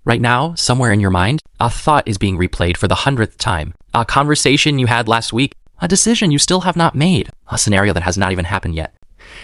Right now, somewhere in your mind, a thought is being replayed for the 100th time. A conversation you had last week, a decision you still have not made, a scenario that has not even happened yet.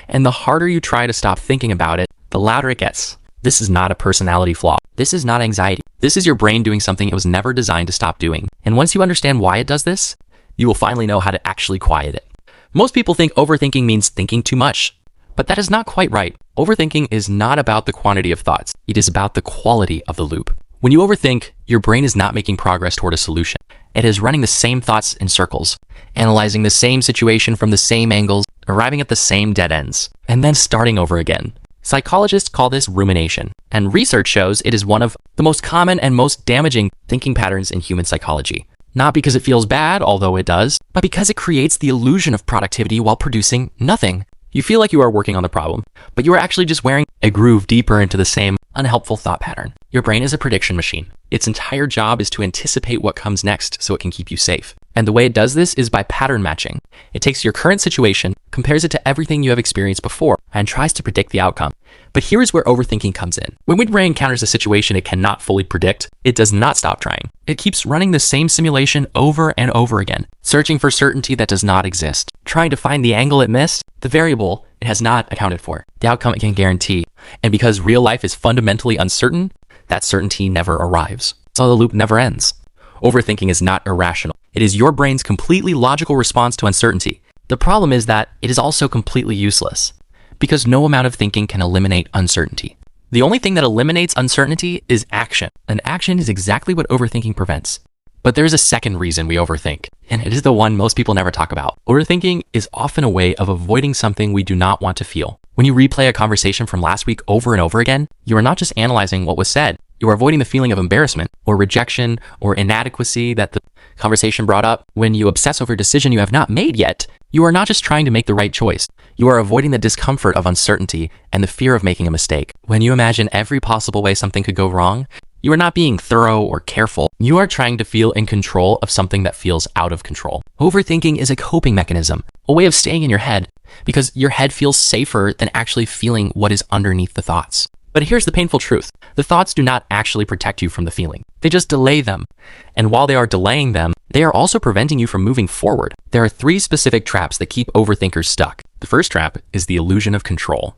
And the harder you try to stop thinking about it, the louder it gets. This is not a personality flaw. This is not anxiety. This is your brain doing something it was never designed to stop doing. And once you understand why it does this, you will finally know how to actually quiet it. Most people think overthinking means thinking too much, but that is not quite right. Overthinking is not about the quantity of thoughts. It is about the quality of the loop. When you overthink, your brain is not making progress toward a solution. It is running the same thoughts in circles, analyzing the same situation from the same angles, arriving at the same dead ends, and then starting over again. Psychologists call this rumination, and research shows it is one of the most common and most damaging thinking patterns in human psychology. Not because it feels bad, although it does, but because it creates the illusion of productivity while producing nothing. You feel like you are working on the problem, but you are actually just wearing a groove deeper into the same unhelpful thought pattern. Your brain is a prediction machine. Its entire job is to anticipate what comes next so it can keep you safe. And the way it does this is by pattern matching. It takes your current situation, compares it to everything you have experienced before, and tries to predict the outcome. But here is where overthinking comes in. When your brain encounters a situation it cannot fully predict, it does not stop trying. It keeps running the same simulation over and over again, searching for certainty that does not exist, trying to find the angle it missed, the variable it has not accounted for, the outcome it can guarantee. And because real life is fundamentally uncertain, that certainty never arrives. So the loop never ends. Overthinking is not irrational. It is your brain's completely logical response to uncertainty. The problem is that it is also completely useless, because no amount of thinking can eliminate uncertainty. The only thing that eliminates uncertainty is action, and action is exactly what overthinking prevents. But there's a second reason we overthink, and it is the one most people never talk about. Overthinking is often a way of avoiding something we do not want to feel. When you replay a conversation from last week over and over again, you are not just analyzing what was said, you are avoiding the feeling of embarrassment or rejection or inadequacy that the conversation brought up. When you obsess over a decision you have not made yet, you are not just trying to make the right choice. You are avoiding the discomfort of uncertainty and the fear of making a mistake. When you imagine every possible way something could go wrong, you are not being thorough or careful. You are trying to feel in control of something that feels out of control. Overthinking is a coping mechanism, a way of staying in your head, because your head feels safer than actually feeling what is underneath the thoughts. But here's the painful truth. The thoughts do not actually protect you from the feeling. They just delay them. And while they are delaying them, they are also preventing you from moving forward. There are 3 specific traps that keep overthinkers stuck. The first trap is the illusion of control.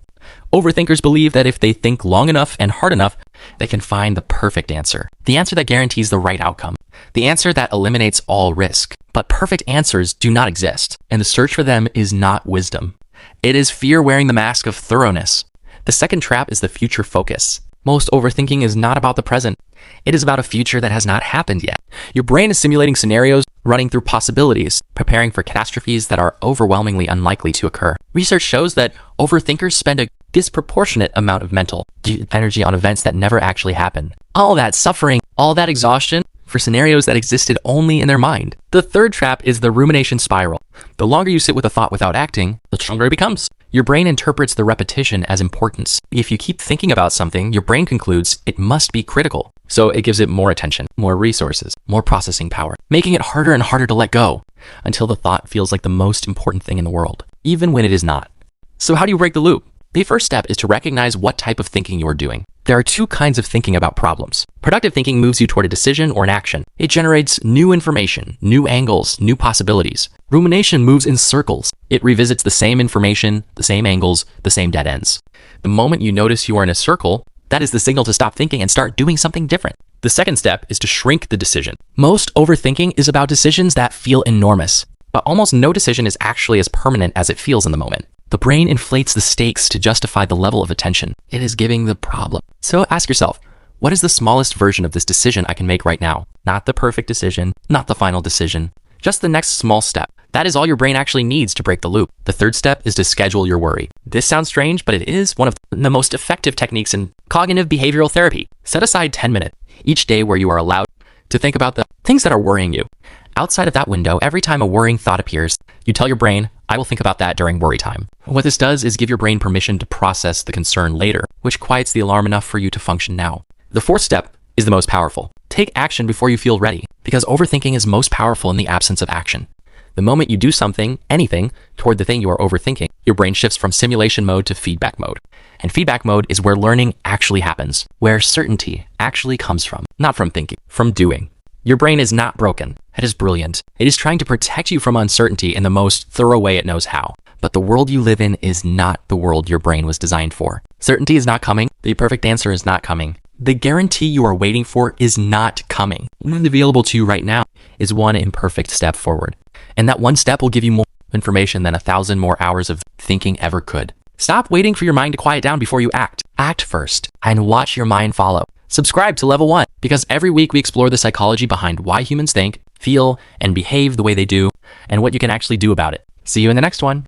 Overthinkers believe that if they think long enough and hard enough, they can find the perfect answer. The answer that guarantees the right outcome. The answer that eliminates all risk. But perfect answers do not exist, and the search for them is not wisdom. It is fear wearing the mask of thoroughness. The second trap is the future focus. Most overthinking is not about the present. It is about a future that has not happened yet. Your brain is simulating scenarios, running through possibilities, preparing for catastrophes that are overwhelmingly unlikely to occur. Research shows that overthinkers spend a disproportionate amount of mental energy on events that never actually happen. All that suffering, all that exhaustion for scenarios that existed only in their mind. The third trap is the rumination spiral. The longer you sit with a thought without acting, the stronger it becomes. Your brain interprets the repetition as importance. If you keep thinking about something, your brain concludes it must be critical. So it gives it more attention, more resources, more processing power, making it harder and harder to let go until the thought feels like the most important thing in the world, even when it is not. So how do you break the loop? The first step is to recognize what type of thinking you are doing. There are 2 kinds of thinking about problems. Productive thinking moves you toward a decision or an action. It generates new information, new angles, new possibilities. Rumination moves in circles. It revisits the same information, the same angles, the same dead ends. The moment you notice you are in a circle, that is the signal to stop thinking and start doing something different. The second step is to shrink the decision. Most overthinking is about decisions that feel enormous, but almost no decision is actually as permanent as it feels in the moment. The brain inflates the stakes to justify the level of attention it is giving the problem. So ask yourself, what is the smallest version of this decision I can make right now? Not the perfect decision, not the final decision, just the next small step. That is all your brain actually needs to break the loop. The third step is to schedule your worry. This sounds strange, but it is one of the most effective techniques in cognitive behavioral therapy. Set aside 10 minutes each day where you are allowed to think about the things that are worrying you. Outside of that window, every time a worrying thought appears, you tell your brain, I will think about that during worry time. What this does is give your brain permission to process the concern later, which quiets the alarm enough for you to function now. The fourth step is the most powerful. Take action before you feel ready, because overthinking is most powerful in the absence of action. The moment you do something, anything, toward the thing you are overthinking, your brain shifts from simulation mode to feedback mode. And feedback mode is where learning actually happens, where certainty actually comes from, not from thinking, from doing. Your brain is not broken. It is brilliant. It is trying to protect you from uncertainty in the most thorough way it knows how. But the world you live in is not the world your brain was designed for. Certainty is not coming. The perfect answer is not coming. The guarantee you are waiting for is not coming. What is available to you right now is one imperfect step forward. And that one step will give you more information than 1,000 more hours of thinking ever could. Stop waiting for your mind to quiet down before you act. Act first and watch your mind follow. Subscribe to Level 1 because every week we explore the psychology behind why humans think, feel, and behave the way they do, and what you can actually do about it. See you in the next one.